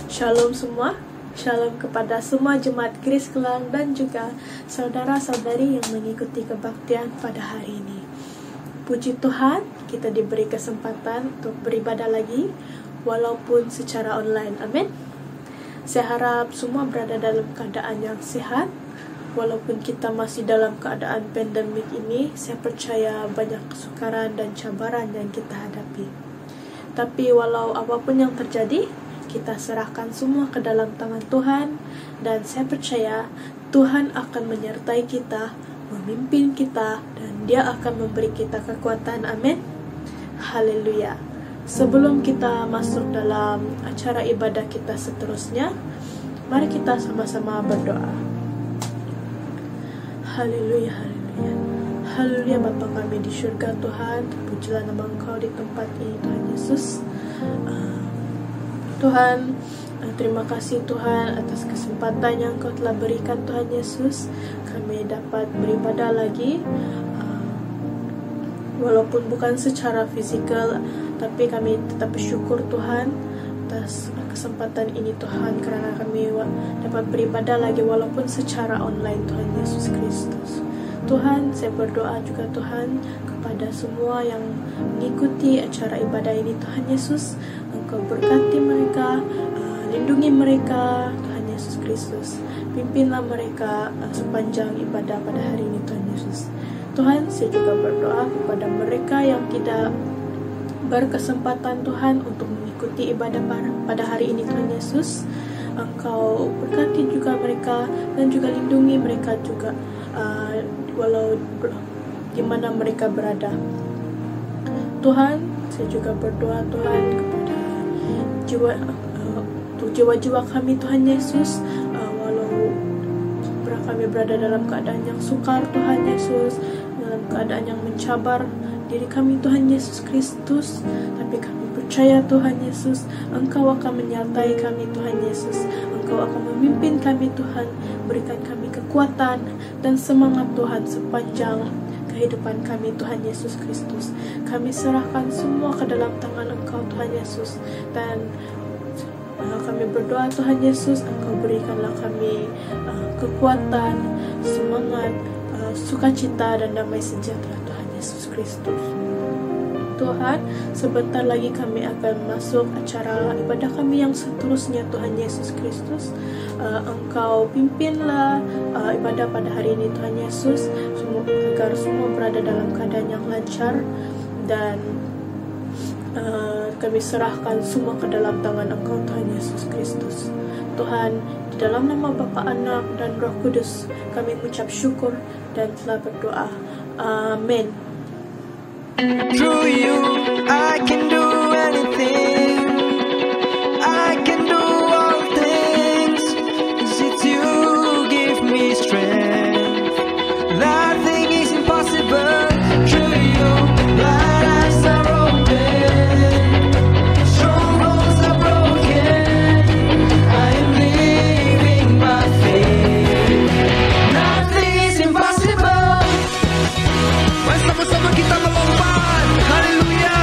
Shalom semua, shalom kepada semua jemaat Grace Kelang dan juga saudara-saudari yang mengikuti kebaktian pada hari ini. Puji Tuhan, kita diberi kesempatan untuk beribadah lagi walaupun secara online. Amin. Saya harap semua berada dalam keadaan yang sehat. Walaupun kita masih dalam keadaan pandemik ini, saya percaya banyak kesukaran dan cabaran yang kita hadapi. Tapi walau apapun yang terjadi, kita serahkan semua ke dalam tangan Tuhan, dan saya percaya Tuhan akan menyertai kita, memimpin kita, dan Dia akan memberi kita kekuatan. Amin. Haleluya. Sebelum kita masuk dalam acara ibadah kita seterusnya, mari kita sama-sama berdoa. Haleluya, haleluya. Haleluya Bapa kami di syurga Tuhan, terpujilah nama Engkau di tempat ini Tuhan Yesus. Tuhan, terima kasih Tuhan atas kesempatan yang Kau telah berikan Tuhan Yesus. Kami dapat beribadah lagi, walaupun bukan secara fisikal, tapi kami tetap bersyukur Tuhan atas kesempatan ini Tuhan, karena kami dapat beribadah lagi walaupun secara online Tuhan Yesus Kristus. Tuhan, saya berdoa juga Tuhan kepada semua yang mengikuti acara ibadah ini Tuhan Yesus, Engkau berkati mereka, lindungi mereka Tuhan Yesus Kristus. Pimpinlah mereka sepanjang ibadah pada hari ini Tuhan Yesus. Tuhan, saya juga berdoa kepada mereka yang tidak berkesempatan Tuhan untuk mengikuti ibadah pada hari ini Tuhan Yesus. Engkau berkati juga mereka dan juga lindungi mereka juga, walau di mana mereka berada. Tuhan, saya juga berdoa Tuhan kepada jiwa-jiwa kami Tuhan Yesus, walau kami berada dalam keadaan yang sukar Tuhan Yesus, dalam keadaan yang mencabar diri kami Tuhan Yesus Kristus, tapi kami percaya Tuhan Yesus, Engkau akan menyertai kami Tuhan Yesus. Engkau akan memimpin kami Tuhan, berikan kami kekuatan dan semangat Tuhan sepanjang kehidupan kami Tuhan Yesus Kristus. Kami serahkan semua ke dalam tangan Engkau Tuhan Yesus, dan kami berdoa Tuhan Yesus, Engkau berikanlah kami kekuatan, semangat, sukacita dan damai sejahtera Tuhan Yesus Kristus. Tuhan, sebentar lagi kami akan masuk acara ibadah kami yang seterusnya Tuhan Yesus Kristus. Engkau pimpinlah ibadah pada hari ini Tuhan Yesus, agar semua berada dalam keadaan yang lancar, dan kami serahkan semua ke dalam tangan Engkau Tuhan Yesus Kristus. Tuhan, di dalam nama Bapa, Anak, dan Roh Kudus, kami mengucap syukur dan telah berdoa. Amin. Through you, I can do anything. I can do all things. 'Cause it's you who give me strength. Nothing is impossible. Through you, blind eyes are open. Strongholds are broken. I am living by faith. Nothing is impossible. Mas sama-sama kita melompat. Haleluya.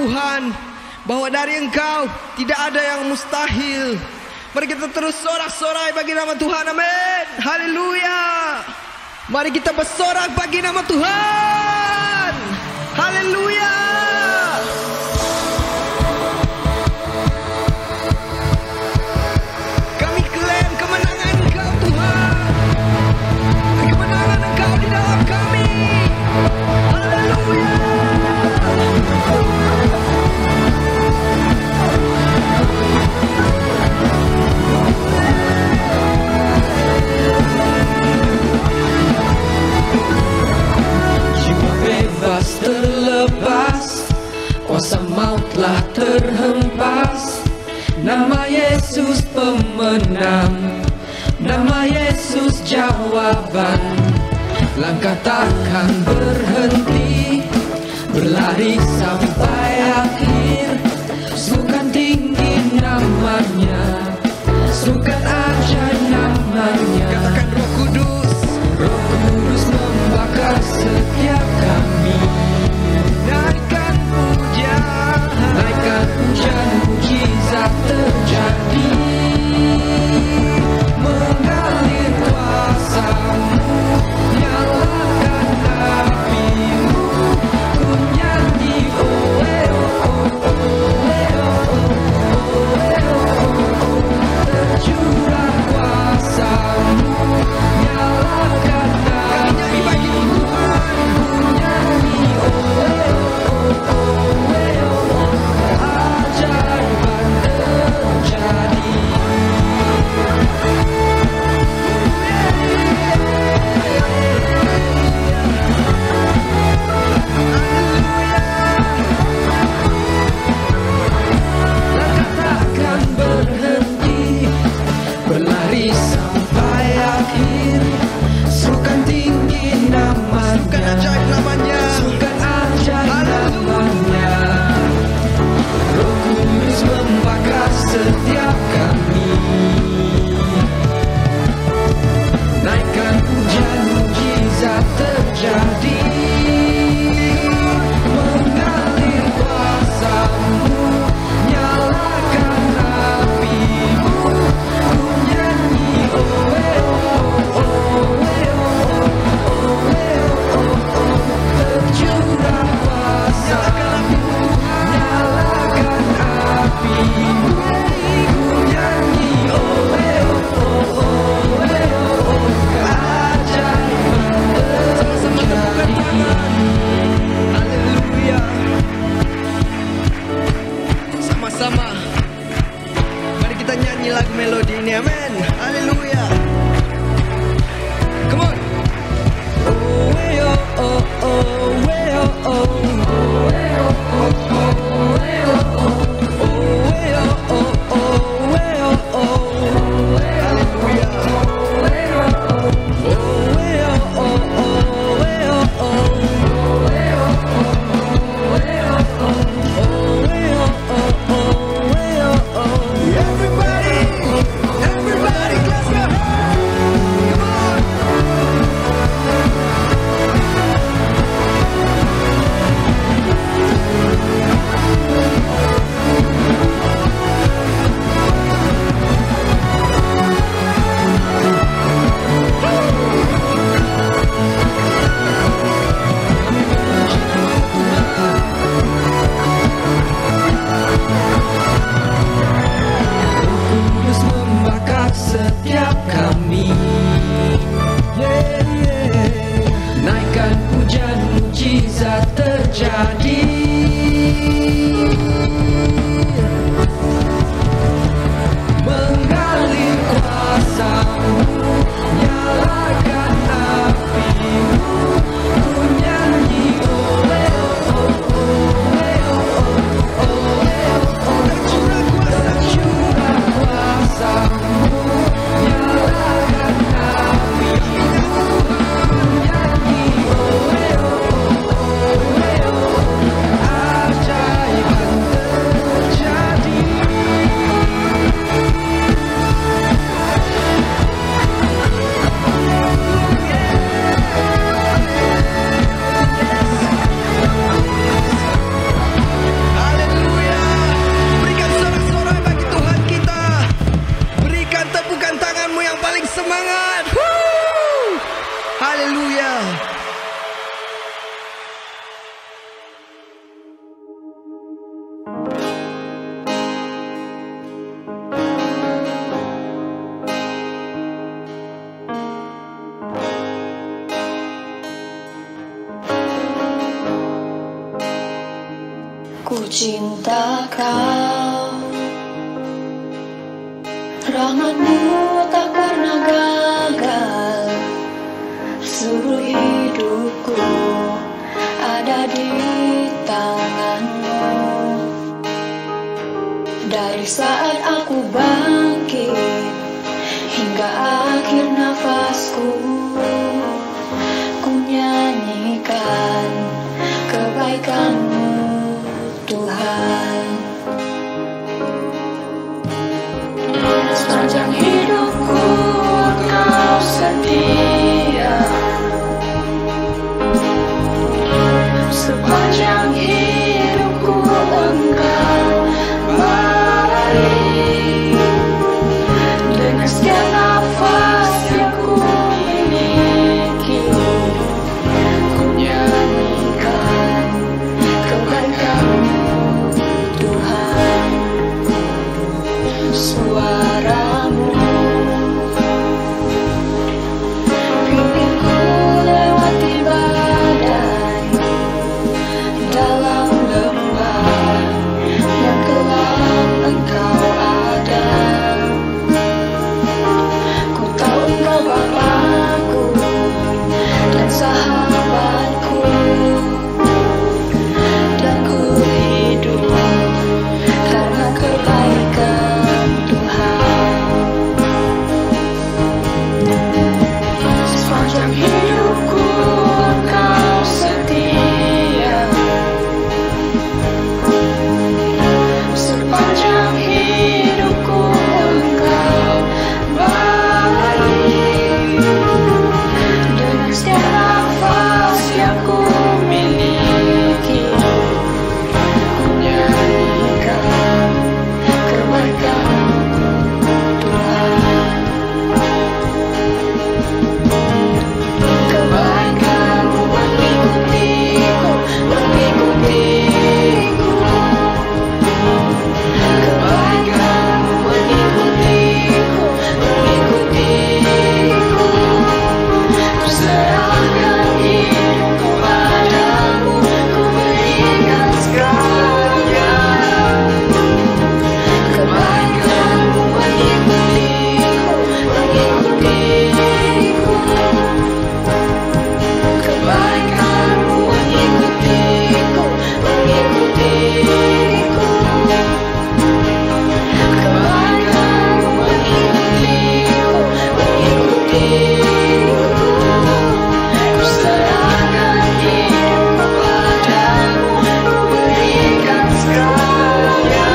Tuhan, bahwa dari Engkau tidak ada yang mustahil. Mari kita terus sorak-sorai bagi nama Tuhan, amin. Haleluya. Mari kita bersorak bagi nama Tuhan. Haleluya. Kami klaim kemenangan Engkau Tuhan. Kemenangan Engkau di dalam kami. Haleluya. Bebas terlepas, kuasa maut telah terhempas. Nama Yesus pemenang, nama Yesus jawaban. Langkah takkan berhenti, berlari sampai akhir. Serukan tinggi namanya, serukan ajaib namanya. Katakan Roh Kudus, Roh Kudus membakar setiap kami. naikkan pujian, Naikkan pujian, mujizat terjadi. Mengalir kuasa-Mu, nyalakan api-Mu. Ku nyanyi oh eh oh oh oh eh oh oh oh eh oh oh oh. Tercurah kuasa-Mu, nyalakan nyanyi bagi api-Mu. Ku nyanyi oh eh oh oh oh eh oh oh. Keajaiban terjadi. Langkah takkan berhenti, berlari sampai akhir. Serukan tinggi namanya, Serukan ajaib namanya. serukan ajaib namanya. Roh Kudus membakar setiap kami. Naikkan pujian, mujizat terjadi. Mengalir kuasa-Mu, nyalakan api-Mu. Ku nyanyi oh eh oh oh eh oh oh eh oh oh. Tercurah kuasa-Mu, nyalakan api-Mu. Ku nyanyi oh eh oh oh eh oh. Keajaiban terjadi. Haleluya. Sama-sama, mari kita nyanyi lagu melodi ini, amin. Haleluya. Come on. Oh eh oh oh oh eh oh oh. Oh eh oh oh oh eh oh oh. Oh eh oh oh oh eh oh oh. Haleluya. Oh eh oh oh. Oh eh oh oh oh eh oh oh. Oh eh oh oh eh oh oh. Oh eh oh oh eh oh oh. Everybody, everybody, clap your hands. Come on. Kudus membakar setiap kami. Yeah, yeah. Naikkan pujian, mujizat terjadi. Mengalir kuasa-Mu, nyalakan api-Mu. Ku nyanyi oh eh oh oh oh eh oh oh oh eh oh oh. Tercurah kuasa-Mu, nyalakan cinta Kau. Rahmat-Mu tak pernah gagal, seluruh hidupku ada di tangan-Mu. Dari saat aku bangkit hingga akhir nafasku, ku nyanyikan kebaikan-Mu Tuhan. Sepanjang hidupku Engkau setia, sepanjang hidupku Engkau baik. Dengan setiap nafas yang ku miliki, ku nyanyikan kebaikan-Mu Tuhan. Suara-Mu pimpinku lewati badai, dalam lembah yang kelam Engkau ada. Ku tahu Engkau Bapa-Ku dan sahabat-Ku, dan ku hidup karena kebaikan Tuhan. Sepanjang hidupku Engkau setia, sepanjang hidupku Engkau baik. Dengan setiap nafas yang ku miliki, ku nyanyikan kebaikan-Mu Tuhan. Kebaikan-Mu mengikutiku, mengikutiku. Kebaikan-Mu mengikutiku, mengikutiku. Ku serahkan hidupku padamu, ku berikan segalanya. Kebaikan-Mu mengikutiku, mengikutiku. Kebaikan-Mu mengikutiku, mengikutiku. Kebaikan-Mu mengikutiku, mengikutiku. Ku serahkan hidupku padamu, ku berikan segalanya.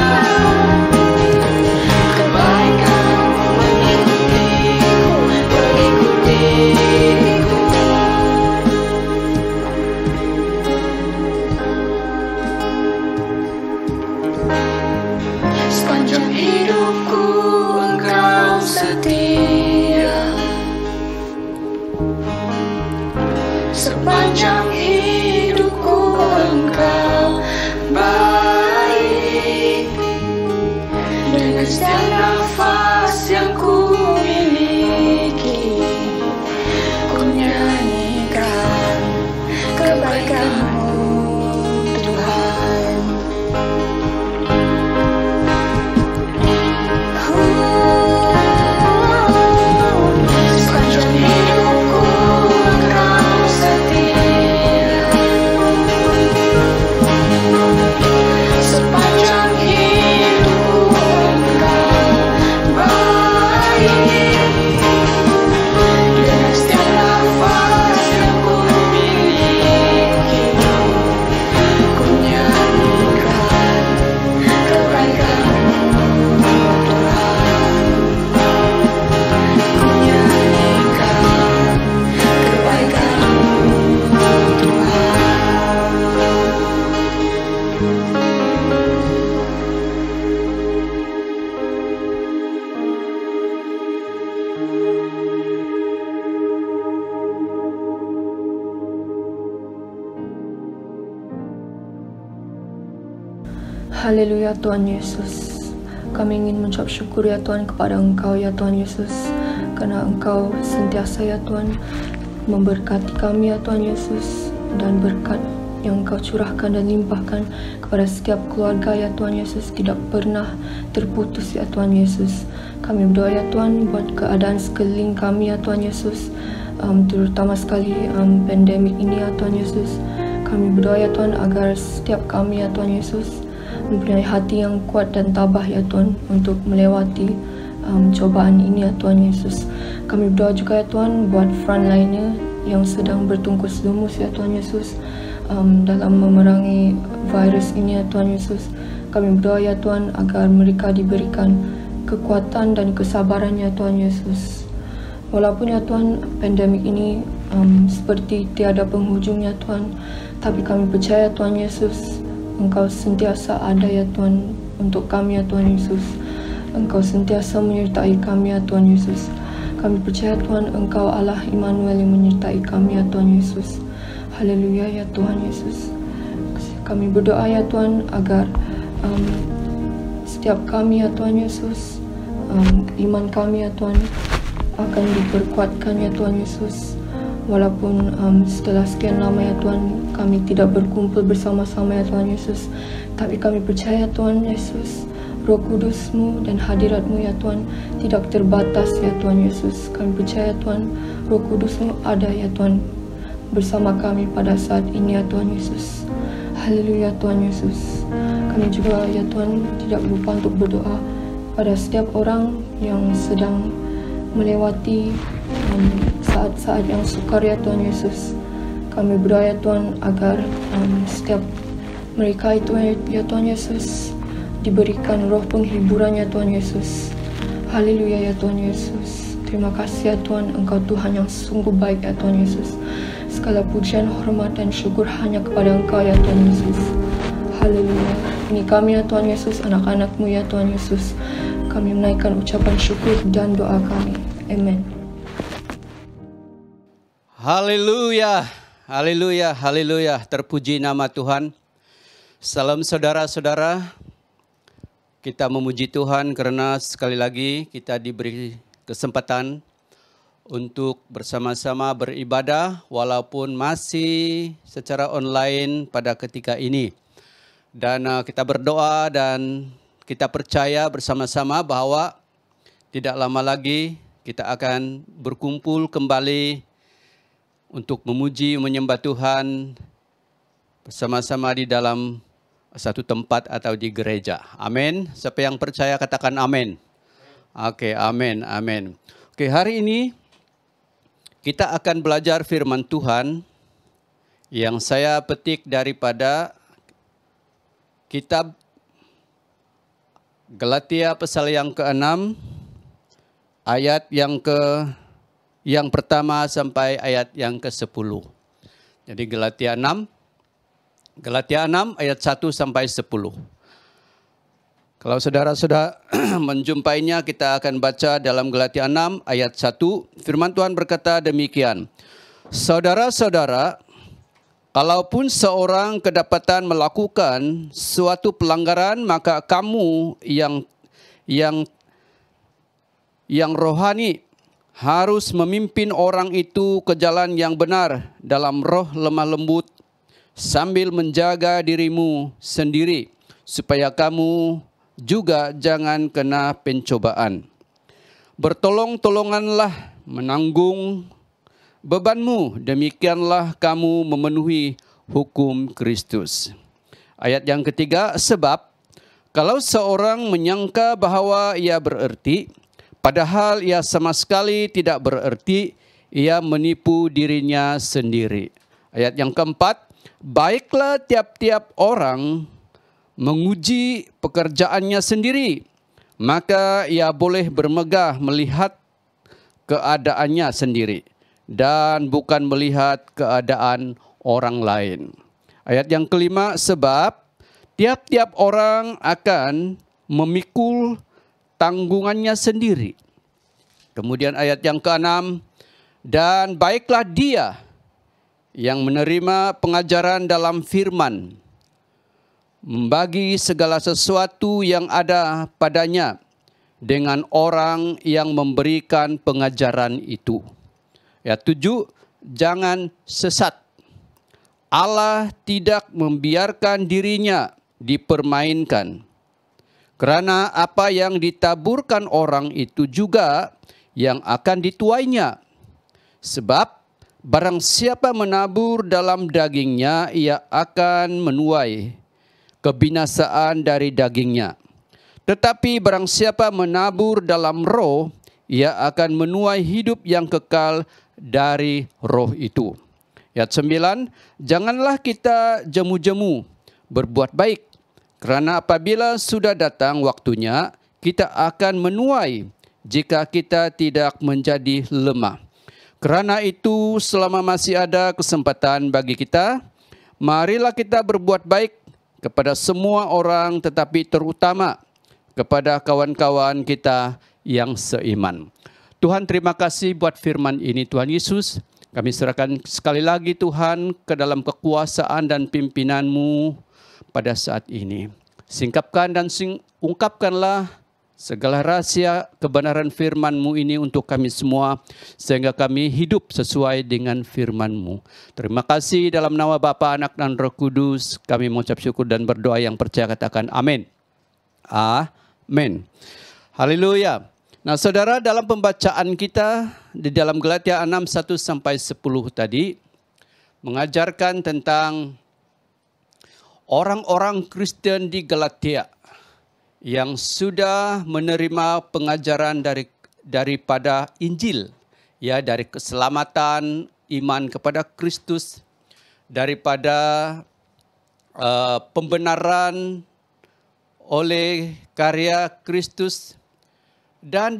Kebaikan-Mu mengikutiku, mengikutiku. Sepanjang hidupku Engkau setia, sepanjang hidupku Engkau baik. Dengan setiap nafas yang ku miliki, ku nyanyikan kebaikan-Mu Tuhan. Sepanjang hidupku Engkau setia, sepanjang hidupku Engkau baik. Dengan setiap nafas yang ku miliki, ku nyanyikan kebaikan-Mu Tuhan. Ku nyanyikan kebaikan-Mu Haleluya Tuhan Yesus. Kami ingin mengucap syukur ya Tuhan kepada Engkau ya Tuhan Yesus, karena Engkau sentiasa ya Tuhan memberkati kami ya Tuhan Yesus, dan berkat yang Engkau curahkan dan limpahkan kepada setiap keluarga ya Tuhan Yesus tidak pernah terputus ya Tuhan Yesus. Kami berdoa ya Tuhan buat keadaan sekeliling kami ya Tuhan Yesus, terutama sekali pandemik ini ya Tuhan Yesus. Kami berdoa ya Tuhan agar setiap kami ya Tuhan Yesus mempunyai hati yang kuat dan tabah ya Tuhan untuk melewati cobaan ini ya Tuhan Yesus. Kami berdoa juga ya Tuhan buat frontliner yang sedang bertungkus lumus ya Tuhan Yesus dalam memerangi virus ini ya Tuhan Yesus. Kami berdoa ya Tuhan agar mereka diberikan kekuatan dan kesabaran ya Tuhan Yesus. Walaupun ya Tuhan pandemik ini seperti tiada penghujung ya Tuhan, tapi kami percaya Tuhan Yesus Engkau sentiasa ada ya Tuhan untuk kami ya Tuhan Yesus. Engkau sentiasa menyertai kami ya Tuhan Yesus. Kami percaya Tuhan Engkau Allah Immanuel yang menyertai kami ya Tuhan Yesus. Haleluya ya Tuhan Yesus. Kami berdoa ya Tuhan agar setiap kami ya Tuhan Yesus, iman kami ya Tuhan akan diperkuatkan ya Tuhan Yesus. Walaupun setelah sekian lama ya Tuhan kami tidak berkumpul bersama-sama ya Tuhan Yesus, tapi kami percaya Tuhan Yesus Roh Kudus-Mu dan hadirat-Mu ya Tuhan tidak terbatas ya Tuhan Yesus. Kami percaya Tuhan Roh Kudus-Mu ada ya Tuhan bersama kami pada saat ini ya Tuhan Yesus. Haleluya Tuhan Yesus. Kami juga ya Tuhan tidak lupa untuk berdoa pada setiap orang yang sedang melewati saat-saat yang sukar ya Tuhan Yesus. Kami berdoa ya Tuhan agar setiap mereka itu ya Tuhan Yesus diberikan roh penghiburan ya Tuhan Yesus. Haleluya ya Tuhan Yesus. Terima kasih ya Tuhan, Engkau Tuhan yang sungguh baik ya Tuhan Yesus. Segala pujian, hormat dan syukur hanya kepada Engkau ya Tuhan Yesus. Haleluya. Ini kami ya Tuhan Yesus, anak-anak-Mu ya Tuhan Yesus. Kami menaikkan ucapan syukur dan doa kami. Amen. Haleluya, haleluya, haleluya. Terpuji nama Tuhan. Salam saudara-saudara. Kita memuji Tuhan karena sekali lagi kita diberi kesempatan untuk bersama-sama beribadah walaupun masih secara online pada ketika ini. Dan kita berdoa dan kita percaya bersama-sama bahwa tidak lama lagi kita akan berkumpul kembali untuk memuji, menyembah Tuhan bersama-sama di dalam satu tempat atau di gereja. Amin. Siapa yang percaya katakan amin. Oke, amin, amin. Oke, hari ini kita akan belajar firman Tuhan yang saya petik daripada kitab Galatia pasal yang ke-6 ayat yang pertama sampai ayat yang ke-10. Jadi Galatia 6 ayat 1 sampai 10. Kalau saudara sudah menjumpainya, kita akan baca dalam Galatia 6 ayat 1. Firman Tuhan berkata demikian. Saudara-saudara, kalaupun seorang kedapatan melakukan suatu pelanggaran, maka kamu yang rohani harus memimpin orang itu ke jalan yang benar dalam roh lemah lembut sambil menjaga dirimu sendiri supaya kamu juga jangan kena pencobaan. Bertolong-tolonganlah menanggung bebanmu, demikianlah kamu memenuhi hukum Kristus. Ayat yang ketiga, sebab kalau seorang menyangka bahwa ia bererti, padahal ia sama sekali tidak bererti, ia menipu dirinya sendiri. Ayat yang keempat, baiklah tiap-tiap orang menguji pekerjaannya sendiri, maka ia boleh bermegah melihat keadaannya sendiri dan bukan melihat keadaan orang lain. Ayat yang kelima, sebab tiap-tiap orang akan memikul tanggungannya sendiri. Kemudian ayat yang ke-6, dan baiklah dia yang menerima pengajaran dalam firman, membagi segala sesuatu yang ada padanya dengan orang yang memberikan pengajaran itu. Ayat 7, jangan sesat. Allah tidak membiarkan dirinya dipermainkan. Kerana apa yang ditaburkan orang itu juga yang akan dituainya. Sebab barang siapa menabur dalam dagingnya, ia akan menuai kebinasaan dari dagingnya. Tetapi barang siapa menabur dalam roh, ia akan menuai hidup yang kekal dari roh itu. Ayat 9, janganlah kita jemu-jemu berbuat baik, kerana apabila sudah datang waktunya, kita akan menuai jika kita tidak menjadi lemah. Kerana itu, selama masih ada kesempatan bagi kita, marilah kita berbuat baik kepada semua orang, tetapi terutama kepada kawan-kawan kita yang seiman. Tuhan, terima kasih buat firman ini, Tuhan Yesus. Kami serahkan sekali lagi, Tuhan, ke dalam kekuasaan dan pimpinan-Mu pada saat ini. Singkapkan dan ungkapkanlah segala rahasia kebenaran firman-Mu ini untuk kami semua, sehingga kami hidup sesuai dengan firman-Mu. Terima kasih dalam nama Bapa, Anak, dan Roh Kudus. Kami mengucap syukur dan berdoa, yang percaya katakan amin. Amin. Haleluya. Nah, saudara, dalam pembacaan kita di dalam Galatia 6, 1-10 tadi, mengajarkan tentang orang-orang Kristen di Galatia yang sudah menerima pengajaran daripada Injil, ya, dari keselamatan iman kepada Kristus, daripada pembenaran oleh karya Kristus, dan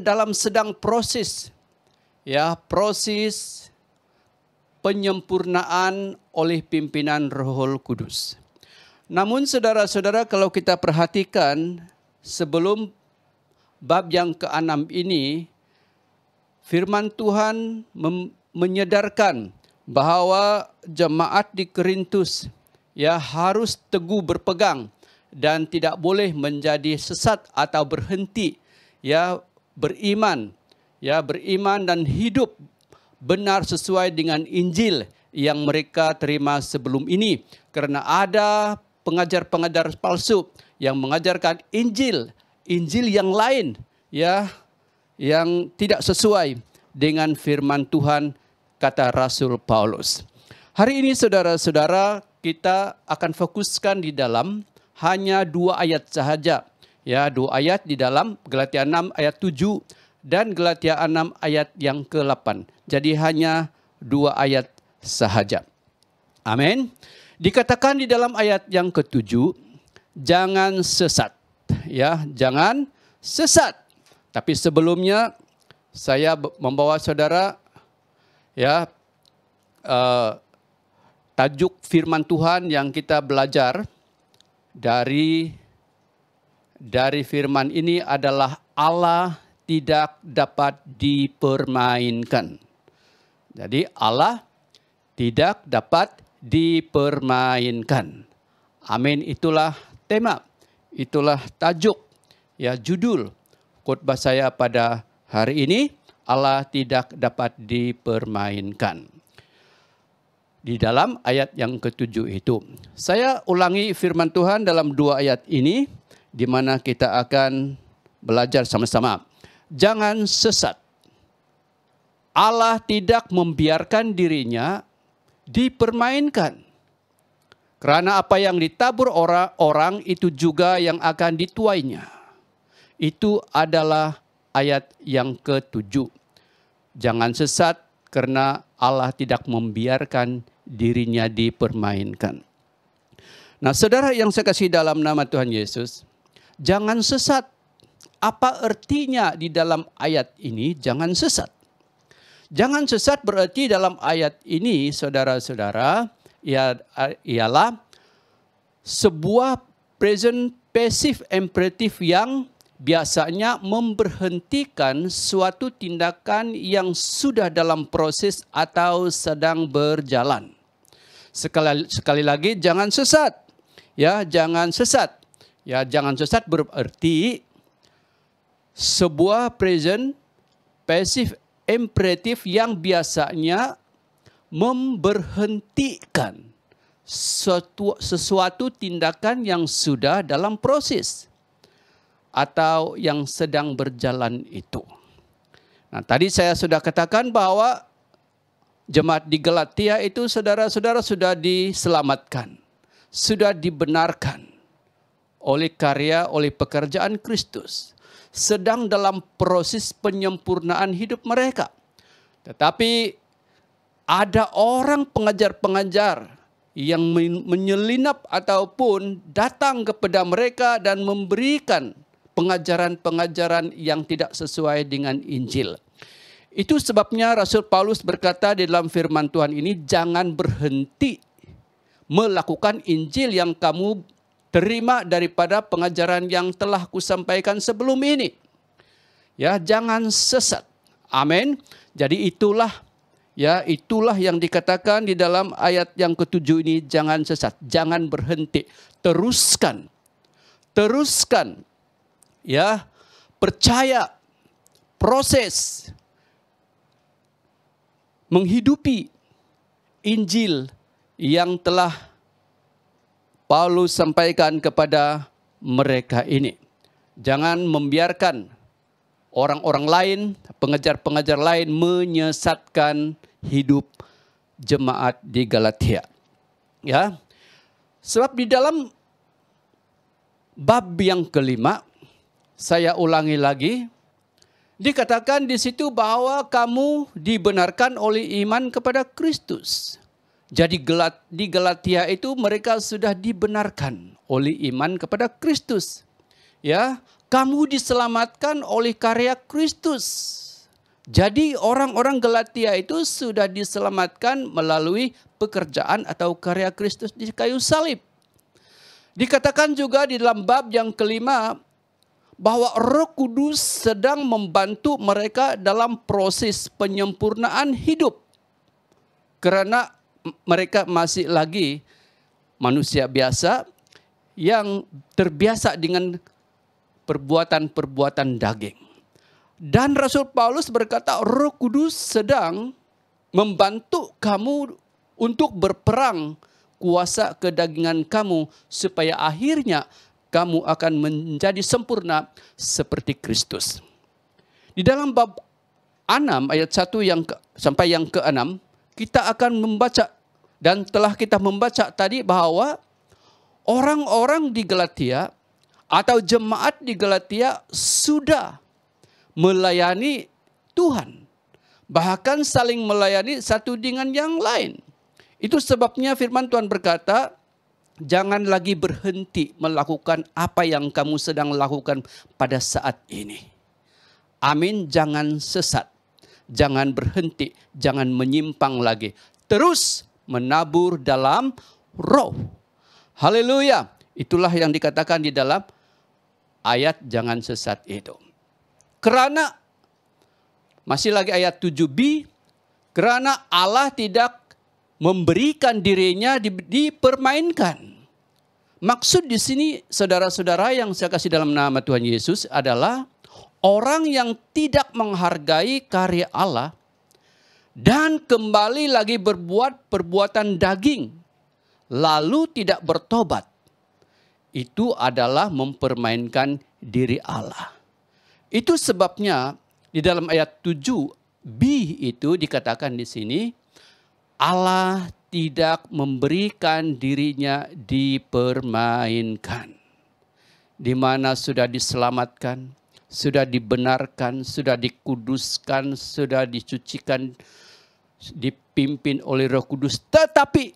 dalam sedang proses, ya, proses penyempurnaan oleh pimpinan Roh Kudus. Namun saudara-saudara, kalau kita perhatikan sebelum bab yang ke-6 ini, firman Tuhan menyedarkan bahwa jemaat di Korintus, ya, harus teguh berpegang dan tidak boleh menjadi sesat atau berhenti, ya, beriman dan hidup benar sesuai dengan Injil yang mereka terima sebelum ini. Karena ada pengajar-pengajar palsu yang mengajarkan Injil yang lain, ya, yang tidak sesuai dengan firman Tuhan, kata Rasul Paulus. Hari ini saudara-saudara, kita akan fokuskan di dalam hanya 2 ayat sahaja. Ya, 2 ayat di dalam Galatia 6 ayat 7 dan Galatia 6 ayat yang ke-8. Jadi hanya 2 ayat sahaja. Amin. Dikatakan di dalam ayat yang ke-7, jangan sesat. Ya, jangan sesat. Tapi sebelumnya saya membawa saudara, ya, tajuk firman Tuhan yang kita belajar dari firman ini adalah Allah tidak dapat dipermainkan. Jadi Allah tidak dapat dipermainkan. Amin. Itulah tema, itulah tajuk, ya, judul khotbah saya pada hari ini, Allah tidak dapat dipermainkan. Di dalam ayat yang ke-7 itu. Saya ulangi firman Tuhan dalam 2 ayat ini, di mana kita akan belajar sama-sama. Jangan sesat. Allah tidak membiarkan dirinya dipermainkan. Karena apa yang ditabur orang itu juga yang akan dituainya. Itu adalah ayat yang ke-7. Jangan sesat karena Allah tidak membiarkan dirinya dipermainkan. Nah, saudara yang saya kasih dalam nama Tuhan Yesus, jangan sesat. Apa artinya di dalam ayat ini jangan sesat? Jangan sesat berarti dalam ayat ini, saudara-saudara, ialah sebuah present passive imperative yang biasanya memberhentikan suatu tindakan yang sudah dalam proses atau sedang berjalan. Sekali lagi, jangan sesat. Ya, jangan sesat. Ya, jangan sesat berarti sebuah present passive imperative yang biasanya memberhentikan sesuatu tindakan yang sudah dalam proses atau yang sedang berjalan itu. Nah, tadi saya sudah katakan bahwa jemaat di Galatia itu saudara-saudara sudah diselamatkan, sudah dibenarkan oleh karya, oleh pekerjaan Kristus, sedang dalam proses penyempurnaan hidup mereka. Tetapi ada orang pengajar-pengajar yang menyelinap ataupun datang kepada mereka dan memberikan pengajaran-pengajaran yang tidak sesuai dengan Injil. Itu sebabnya Rasul Paulus berkata di dalam firman Tuhan ini, jangan berhenti melakukan Injil yang kamu terima daripada pengajaran yang telah kusampaikan sebelum ini. Ya, jangan sesat. Amin. Jadi itulah yang dikatakan di dalam ayat yang ke-7 ini, jangan sesat, jangan berhenti, teruskan. Ya, percaya proses menghidupi Injil yang telah Paulus sampaikan kepada mereka ini. Jangan membiarkan orang-orang lain, pengajar-pengajar lain menyesatkan hidup jemaat di Galatia. Ya. Sebab di dalam bab yang kelima, saya ulangi lagi, dikatakan di situ bahwa kamu dibenarkan oleh iman kepada Kristus. Jadi di Galatia itu mereka sudah dibenarkan oleh iman kepada Kristus. Ya, kamu diselamatkan oleh karya Kristus. Jadi orang-orang Galatia itu sudah diselamatkan melalui pekerjaan atau karya Kristus di kayu salib. Dikatakan juga di dalam bab yang kelima bahwa Roh Kudus sedang membantu mereka dalam proses penyempurnaan hidup. Karena mereka masih lagi manusia biasa yang terbiasa dengan perbuatan-perbuatan daging. Dan Rasul Paulus berkata, Roh Kudus sedang membantu kamu untuk berperang kuasa kedagingan kamu, supaya akhirnya kamu akan menjadi sempurna seperti Kristus. Di dalam bab 6 ayat 1 sampai yang ke-6, kita akan membaca dan telah kita membaca tadi bahwa orang-orang di Galatia atau jemaat di Galatia sudah melayani Tuhan. Bahkan saling melayani satu dengan yang lain. Itu sebabnya firman Tuhan berkata, jangan lagi berhenti melakukan apa yang kamu sedang lakukan pada saat ini. Amin, jangan sesat. Jangan berhenti, jangan menyimpang lagi. Terus menabur dalam roh. Haleluya. Itulah yang dikatakan di dalam ayat jangan sesat itu. Karena, masih lagi ayat 7b, karena Allah tidak memberikan dirinya dipermainkan. Maksud di sini saudara-saudara yang saya kasih dalam nama Tuhan Yesus adalah orang yang tidak menghargai karya Allah dan kembali lagi berbuat perbuatan daging lalu tidak bertobat. Itu adalah mempermainkan diri Allah. Itu sebabnya di dalam ayat 7b itu dikatakan di sini, Allah tidak memberikan dirinya dipermainkan. Di mana sudah diselamatkan, sudah dibenarkan, sudah dikuduskan, sudah disucikan, dipimpin oleh Roh Kudus. Tetapi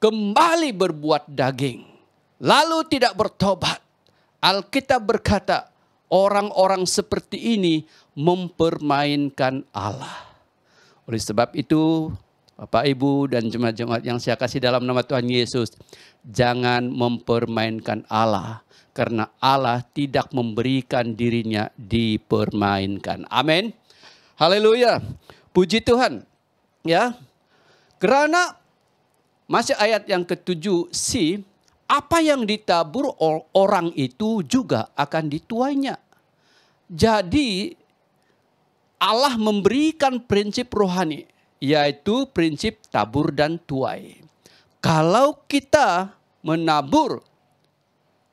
kembali berbuat daging, lalu tidak bertobat. Alkitab berkata, orang-orang seperti ini mempermainkan Allah. Oleh sebab itu, Bapak, Ibu, dan jemaat-jemaat yang saya kasih dalam nama Tuhan Yesus, jangan mempermainkan Allah. Karena Allah tidak memberikan dirinya dipermainkan. Amin. Haleluya. Puji Tuhan. Ya. Karena masih ayat yang ke-7c, apa yang ditabur orang itu juga akan dituainya. Jadi Allah memberikan prinsip rohani yaitu prinsip tabur dan tuai. Kalau kita menabur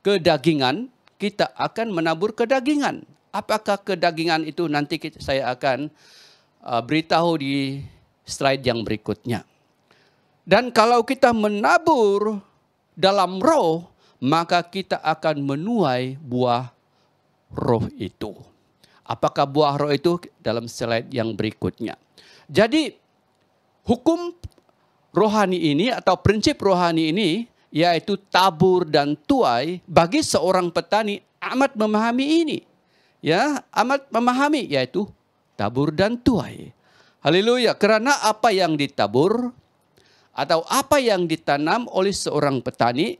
kedagingan, kita akan menabur kedagingan. Apakah kedagingan itu nanti saya akan beritahu di slide yang berikutnya. Dan kalau kita menabur dalam roh, maka kita akan menuai buah roh itu. Apakah buah roh itu dalam slide yang berikutnya. Jadi hukum rohani ini atau prinsip rohani ini yaitu tabur dan tuai bagi seorang petani amat memahami ini. Ya, amat memahami yaitu tabur dan tuai. Haleluya, karena apa yang ditabur atau apa yang ditanam oleh seorang petani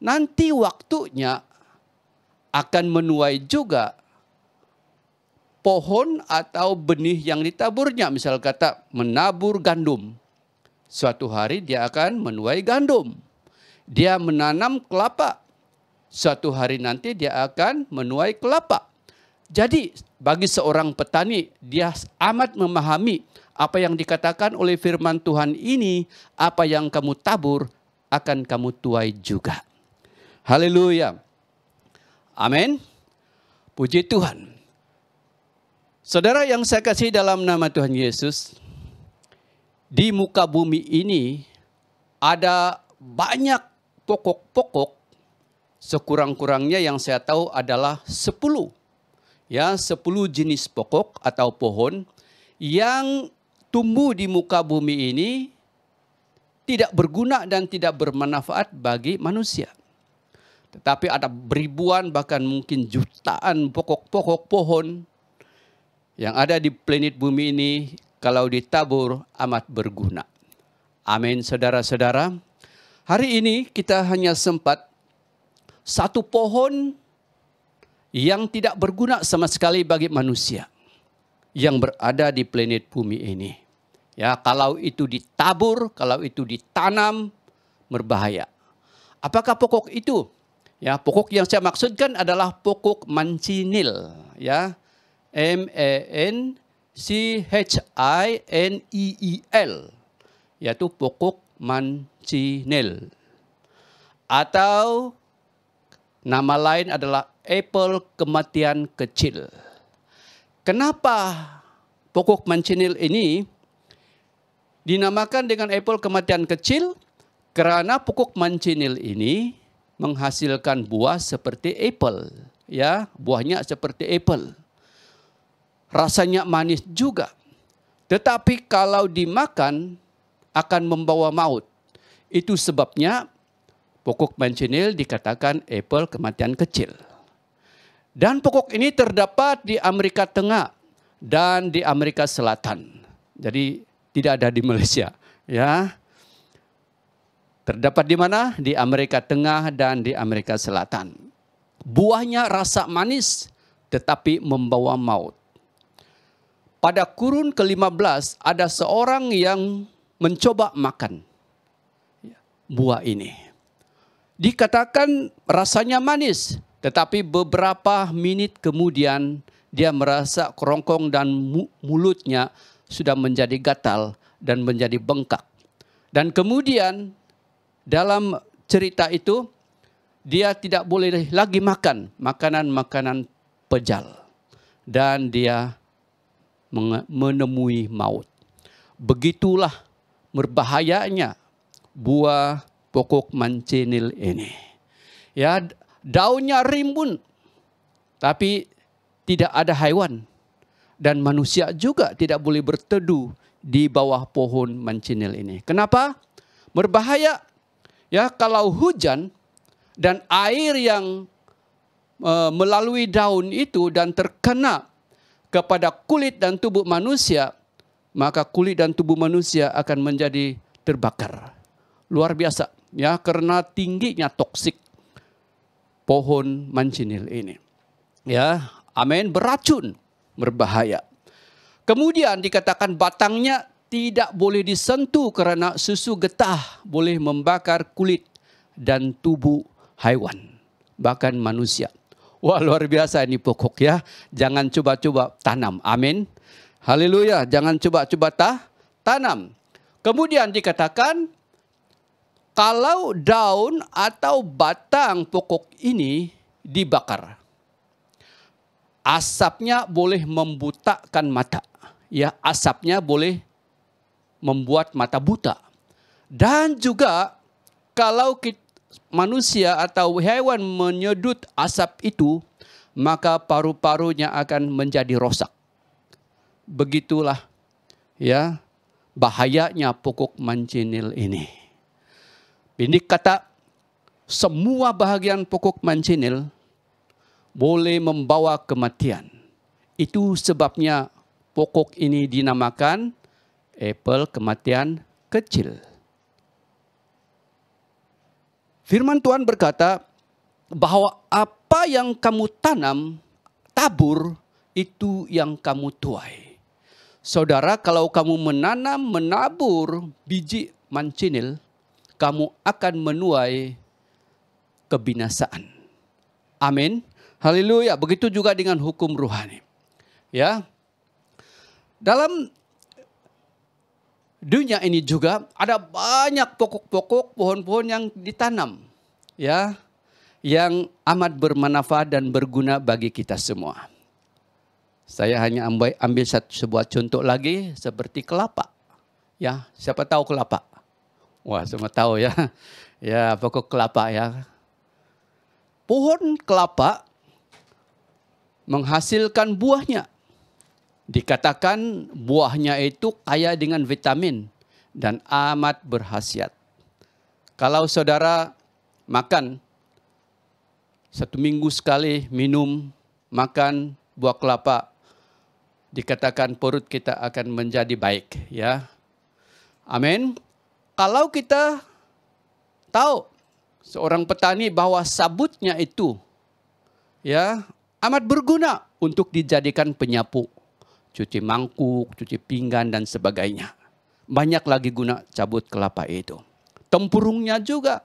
nanti waktunya akan menuai juga pohon atau benih yang ditaburnya. Misal kata menabur gandum. Suatu hari dia akan menuai gandum. Dia menanam kelapa. Suatu hari nanti dia akan menuai kelapa. Jadi bagi seorang petani, dia amat memahami apa yang dikatakan oleh firman Tuhan ini, apa yang kamu tabur akan kamu tuai juga. Haleluya. Amin. Puji Tuhan. Saudara yang saya kasih dalam nama Tuhan Yesus, di muka bumi ini ada banyak pokok-pokok, sekurang-kurangnya yang saya tahu adalah 10. Ya, 10 jenis pokok atau pohon yang tumbuh di muka bumi ini tidak berguna dan tidak bermanfaat bagi manusia. Tetapi ada ribuan bahkan mungkin jutaan pokok-pokok pohon yang ada di planet bumi ini kalau ditabur amat berguna. Amin, saudara-saudara. Hari ini kita hanya sempat satu pohon yang tidak berguna sama sekali bagi manusia yang berada di planet bumi ini. Ya, kalau itu ditabur, kalau itu ditanam, berbahaya. Apakah pokok itu? Ya, pokok yang saya maksudkan adalah pokok mancinil. Ya, MANCHINEEL, yaitu pokok mancinil. Atau nama lain adalah apel kematian kecil. Kenapa pokok mancinil ini dinamakan dengan apel kematian kecil? Karena pokok mancinil ini menghasilkan buah seperti apel. Ya, buahnya seperti apel. Rasanya manis juga. Tetapi kalau dimakan akan membawa maut. Itu sebabnya pokok mancinil dikatakan apel kematian kecil. Dan pokok ini terdapat di Amerika Tengah dan di Amerika Selatan. Jadi tidak ada di Malaysia. Ya, terdapat di mana? Di Amerika Tengah dan di Amerika Selatan. Buahnya rasa manis tetapi membawa maut. Pada kurun ke-15 ada seorang yang mencoba makan buah ini. Dikatakan rasanya manis, tetapi beberapa menit kemudian dia merasa kerongkong dan mulutnya sudah menjadi gatal dan menjadi bengkak. Dan kemudian dalam cerita itu dia tidak boleh lagi makan makanan-makanan pejal. Dan dia menemui maut. Begitulah berbahayanya buah pokok mancinil ini. Ya, daunnya rimbun, tapi tidak ada hewan dan manusia juga tidak boleh berteduh di bawah pohon mancinil ini. Kenapa? Berbahaya. Ya, kalau hujan dan air yang melalui daun itu dan terkena kepada kulit dan tubuh manusia, maka kulit dan tubuh manusia akan menjadi terbakar. Luar biasa, ya, karena tingginya toksik pohon mancinil ini. Ya, amin, beracun, berbahaya. Kemudian dikatakan batangnya tidak boleh disentuh karena susu getah boleh membakar kulit dan tubuh hewan, bahkan manusia. Wah, luar biasa ini pokok, ya. Jangan coba-coba tanam. Amin. Haleluya. Jangan coba-coba tanam. Kemudian dikatakan, kalau daun atau batang pokok ini dibakar, asapnya boleh membutakan mata. Ya, asapnya boleh membuat mata buta. Dan juga kalau manusia atau hewan menyedut asap itu, maka paru-parunya akan menjadi rosak. Begitulah ya bahayanya pokok mancinil ini. Ini kata semua bahagian pokok mancinil boleh membawa kematian. Itu sebabnya pokok ini dinamakan apel kematian kecil. Firman Tuhan berkata bahwa apa yang kamu tanam, tabur, itu yang kamu tuai. Saudara, kalau kamu menabur biji mancinil, kamu akan menuai kebinasaan. Amin. Haleluya. Begitu juga dengan hukum rohani. Ya. Dalam dunia ini juga ada banyak pokok-pokok, pohon-pohon yang ditanam. Ya. Yang amat bermanfaat dan berguna bagi kita semua. Saya hanya ambil sebuah contoh lagi seperti kelapa. Ya, siapa tahu kelapa? Wah, semua tahu ya. Ya, pokok kelapa ya. Pohon kelapa menghasilkan buahnya. Dikatakan buahnya itu kaya dengan vitamin dan amat berkhasiat. Kalau saudara makan 1 minggu sekali makan buah kelapa, dikatakan perut kita akan menjadi baik ya. Amin. Kalau kita tahu seorang petani bahwa sabutnya itu ya amat berguna untuk dijadikan penyapu, cuci mangkuk, cuci pinggan dan sebagainya. Banyak lagi guna cabut kelapa itu. Tempurungnya juga.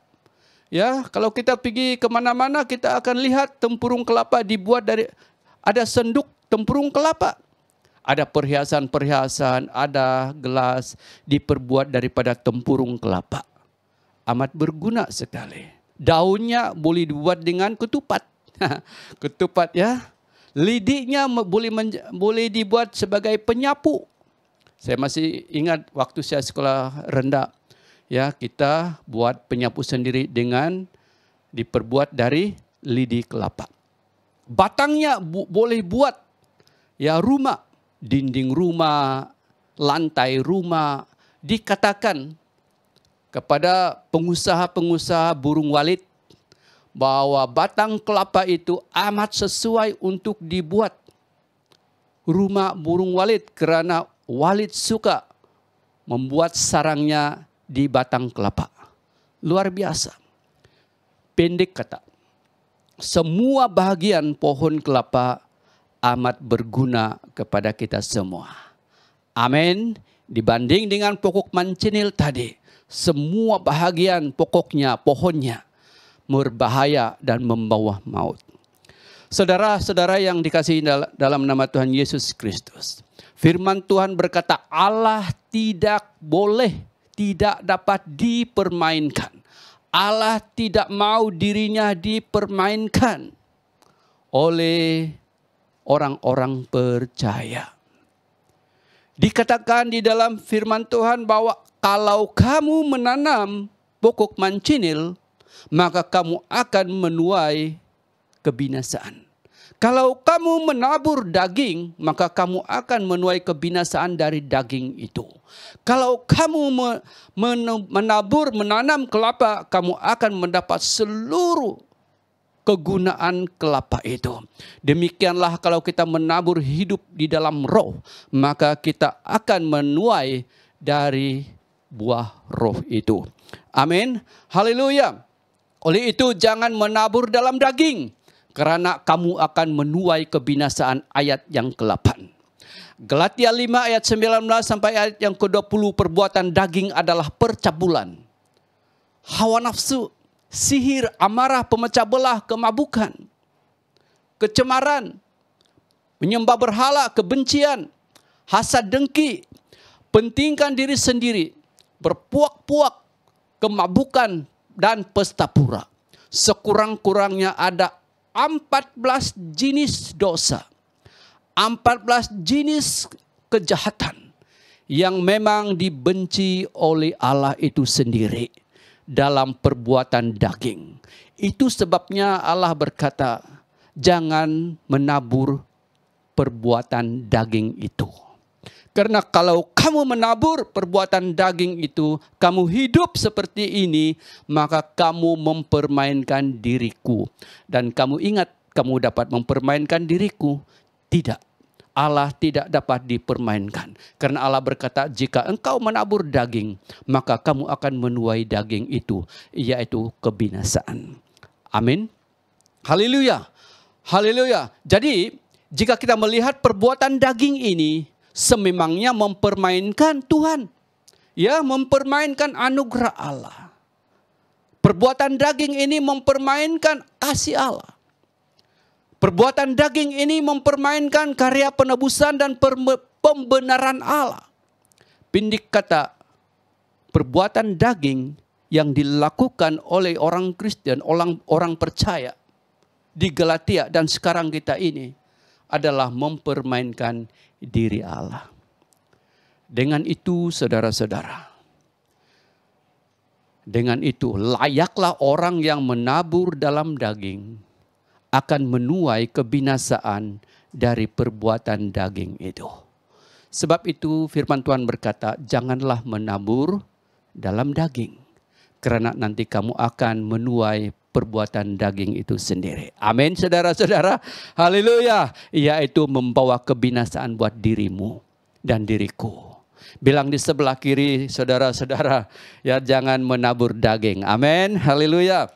Ya, kalau kita pergi kemana-mana kita akan lihat tempurung kelapa dibuat dari, ada senduk tempurung kelapa. Ada perhiasan-perhiasan, ada gelas diperbuat daripada tempurung kelapa. Amat berguna sekali. Daunnya boleh dibuat dengan ketupat. Ketupat ya. Lidiknya boleh dibuat sebagai penyapu. Saya masih ingat waktu saya sekolah rendah. Ya, kita buat penyapu sendiri dengan diperbuat dari lidi kelapa. Batangnya boleh buat ya rumah. Dinding rumah, lantai rumah, dikatakan kepada pengusaha-pengusaha burung walit bahwa batang kelapa itu amat sesuai untuk dibuat rumah burung walit karena walit suka membuat sarangnya di batang kelapa. Luar biasa. Pendek kata, semua bahagian pohon kelapa amat berguna kepada kita semua. Amin. Dibanding dengan pokok mancinil tadi, semua bahagian pokoknya, pohonnya berbahaya dan membawa maut. Saudara-saudara yang dikasihi dalam nama Tuhan Yesus Kristus, firman Tuhan berkata Allah tidak dapat dipermainkan. Allah tidak mau dirinya dipermainkan oleh orang-orang percaya. Dikatakan di dalam firman Tuhan bahwa kalau kamu menanam pokok mancinil, maka kamu akan menuai kebinasaan. Kalau kamu menabur daging, maka kamu akan menuai kebinasaan dari daging itu. Kalau kamu menanam kelapa, kamu akan mendapat seluruh kegunaan kelapa itu. Demikianlah kalau kita menabur hidup di dalam roh, maka kita akan menuai dari buah roh itu. Amin. Haleluya. Oleh itu jangan menabur dalam daging, karena kamu akan menuai kebinasaan. Ayat yang ke-8. Galatia 5 ayat 19 sampai ayat yang ke-20, perbuatan daging adalah percabulan, hawa nafsu, sihir, amarah, pemecah belah, kemabukan, kecemaran, menyembah berhala, kebencian, hasad, dengki, pentingkan diri sendiri, berpuak-puak, kemabukan, dan pesta pura. Sekurang-kurangnya ada 14 jenis dosa, 14 jenis kejahatan yang memang dibenci oleh Allah itu sendiri dalam perbuatan daging. Itu sebabnya Allah berkata, jangan menabur perbuatan daging itu. Karena kalau kamu menabur perbuatan daging itu, kamu hidup seperti ini, maka kamu mempermainkan diriku. Dan kamu ingat, kamu dapat mempermainkan diriku? Tidak. Allah tidak dapat dipermainkan. Karena Allah berkata, jika engkau menabur daging, maka kamu akan menuai daging itu, yaitu kebinasaan. Amin. Haleluya. Haleluya. Jadi, jika kita melihat perbuatan daging ini, sememangnya mempermainkan Tuhan. Ya, mempermainkan anugerah Allah. Perbuatan daging ini mempermainkan kasih Allah. Perbuatan daging ini mempermainkan karya penebusan dan pembenaran Allah. Pindik kata, perbuatan daging yang dilakukan oleh orang Kristen, orang percaya di Galatia dan sekarang kita ini adalah mempermainkan diri Allah. Dengan itu saudara-saudara, dengan itu layaklah orang yang menabur dalam daging akan menuai kebinasaan dari perbuatan daging itu. Sebab itu firman Tuhan berkata, janganlah menabur dalam daging, karena nanti kamu akan menuai perbuatan daging itu sendiri. Amin, saudara-saudara. Haleluya. Yaitu membawa kebinasaan buat dirimu dan diriku. Bilang di sebelah kiri, saudara-saudara, ya jangan menabur daging. Amin. Haleluya.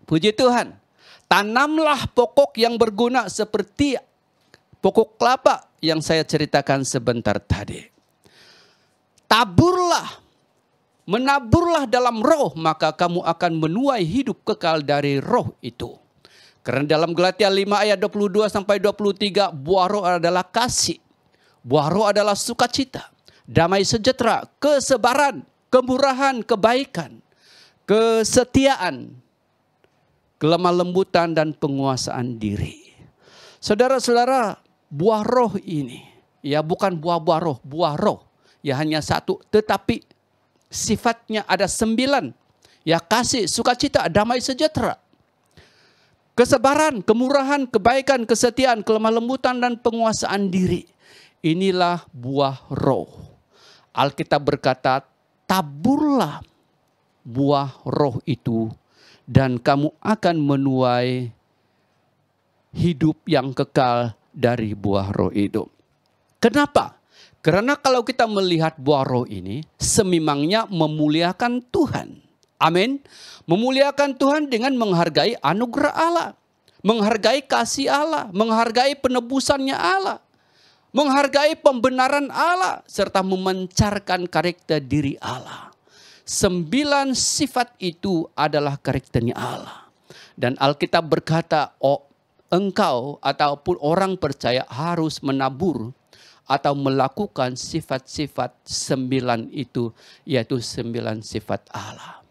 Puji Tuhan. Tanamlah pokok yang berguna seperti pokok kelapa yang saya ceritakan sebentar tadi. Taburlah. Menaburlah dalam roh, maka kamu akan menuai hidup kekal dari roh itu. Karena dalam Galatia 5 ayat 22 sampai 23, buah roh adalah kasih. Buah roh adalah sukacita, damai sejahtera, kesabaran, kemurahan, kebaikan, kesetiaan, kelemah lembutan, dan penguasaan diri. Saudara-saudara, buah roh ini, ya bukan buah-buah roh, buah roh. Ya hanya satu, tetapi sifatnya ada 9. Ya kasih, sukacita, damai sejahtera, kesabaran, kemurahan, kebaikan, kesetiaan, kelemah lembutan, dan penguasaan diri. Inilah buah roh. Alkitab berkata, taburlah buah roh itu dan kamu akan menuai hidup yang kekal dari buah roh itu. Kenapa? Karena kalau kita melihat buah roh ini, sememangnya memuliakan Tuhan. Amin. Memuliakan Tuhan dengan menghargai anugerah Allah. Menghargai kasih Allah. Menghargai penebusannya Allah. Menghargai pembenaran Allah. Serta memancarkan karakter diri Allah. 9 sifat itu adalah karakternya Allah. Dan Alkitab berkata, oh, engkau ataupun orang percaya harus menabur atau melakukan sifat-sifat 9 itu, yaitu 9 sifat Allah.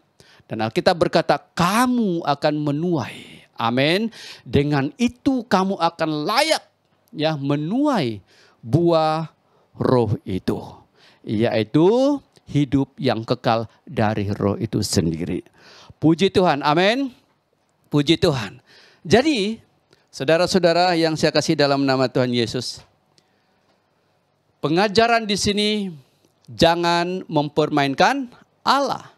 Dan Alkitab berkata, kamu akan menuai. Amin. Dengan itu kamu akan layak ya menuai buah roh itu, yaitu hidup yang kekal dari roh itu sendiri. Puji Tuhan. Amin. Puji Tuhan. Jadi, saudara-saudara yang saya kasih dalam nama Tuhan Yesus, pengajaran di sini jangan mempermainkan Allah.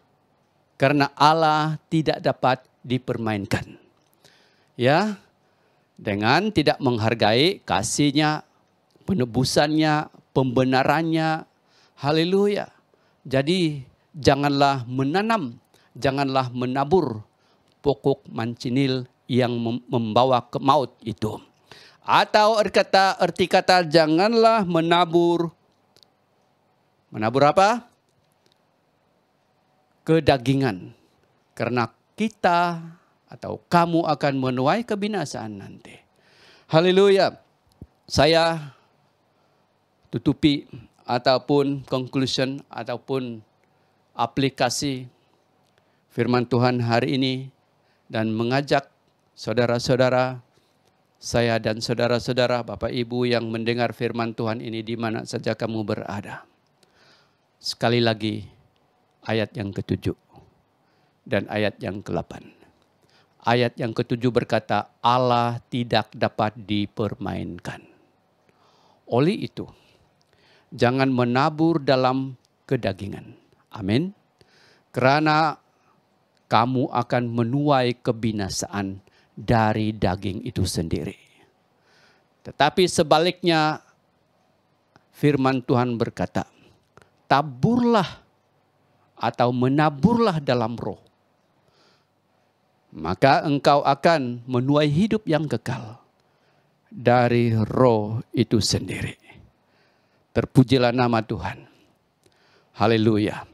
Karena Allah tidak dapat dipermainkan. Ya, dengan tidak menghargai kasih-Nya, penebusannya, pembenarannya. Haleluya. Jadi janganlah menanam, janganlah menabur pokok mancinil yang membawa ke maut itu. Atau arti kata janganlah menabur apa? Kedagingan. Karena kita atau kamu akan menuai kebinasaan nanti. Haleluya. Saya tutupi ataupun conclusion ataupun aplikasi firman Tuhan hari ini dan mengajak saudara-saudara saya dan saudara-saudara, Bapak Ibu yang mendengar firman Tuhan ini di mana saja kamu berada. Sekali lagi ayat yang ke-7 dan ayat yang ke-8. Ayat yang ke-7 berkata, Allah tidak dapat dipermainkan. Oleh itu, jangan menabur dalam kedagingan. Amin. Karena kamu akan menuai kebinasaan dari daging itu sendiri. Tetapi sebaliknya firman Tuhan berkata, taburlah atau menaburlah dalam roh. Maka engkau akan menuai hidup yang kekal dari roh itu sendiri. Terpujilah nama Tuhan. Haleluya.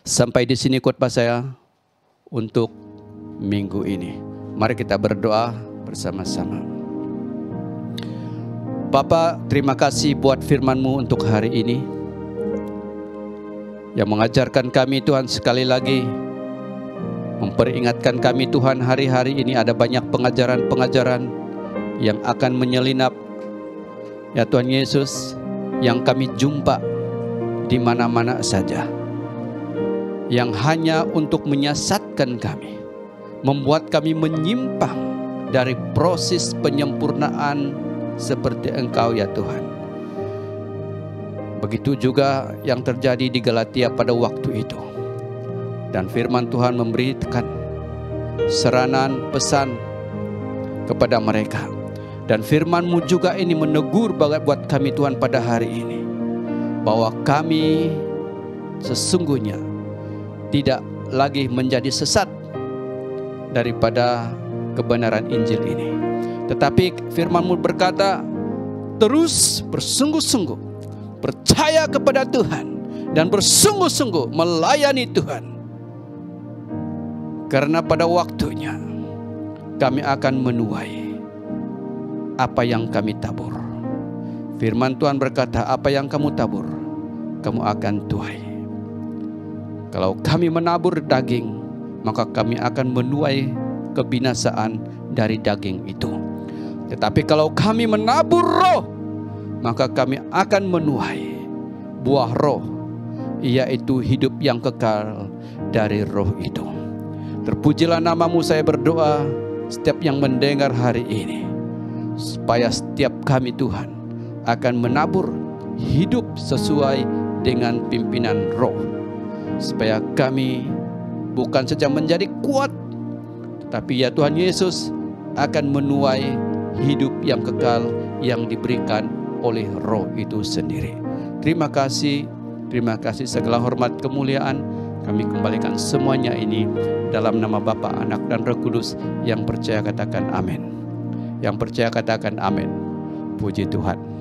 Sampai di sini khotbah saya untuk minggu ini. Mari kita berdoa bersama-sama. Bapa, terima kasih buat firman-Mu untuk hari ini. Yang mengajarkan kami Tuhan sekali lagi. Memperingatkan kami Tuhan hari-hari ini ada banyak pengajaran-pengajaran yang akan menyelinap. Ya Tuhan Yesus, yang kami jumpa di mana-mana saja. Yang hanya untuk menyesatkan kami. Membuat kami menyimpang dari proses penyempurnaan seperti Engkau ya Tuhan. Begitu juga yang terjadi di Galatia pada waktu itu. Dan firman Tuhan memberikan seranan pesan kepada mereka. Dan firman-Mu juga ini menegur buat kami Tuhan pada hari ini. Bahwa kami sesungguhnya tidak lagi menjadi sesat daripada kebenaran Injil ini. Tetapi firman-Mu berkata, terus bersungguh-sungguh percaya kepada Tuhan dan bersungguh-sungguh melayani Tuhan. Karena pada waktunya kami akan menuai apa yang kami tabur. Firman Tuhan berkata, apa yang kamu tabur, kamu akan tuai. Kalau kami menabur daging, maka kami akan menuai kebinasaan dari daging itu. Tetapi kalau kami menabur roh, maka kami akan menuai buah roh, yaitu hidup yang kekal dari roh itu. Terpujilah nama-Mu, saya berdoa setiap yang mendengar hari ini, supaya setiap kami Tuhan akan menabur hidup sesuai dengan pimpinan roh. Supaya kami bukan saja menjadi kuat, tetapi ya Tuhan Yesus akan menuai hidup yang kekal yang diberikan oleh roh itu sendiri. Terima kasih segala hormat kemuliaan kami kembalikan semuanya ini dalam nama Bapa, Anak dan Roh Kudus. Yang percaya katakan amin. Yang percaya katakan amin. Puji Tuhan.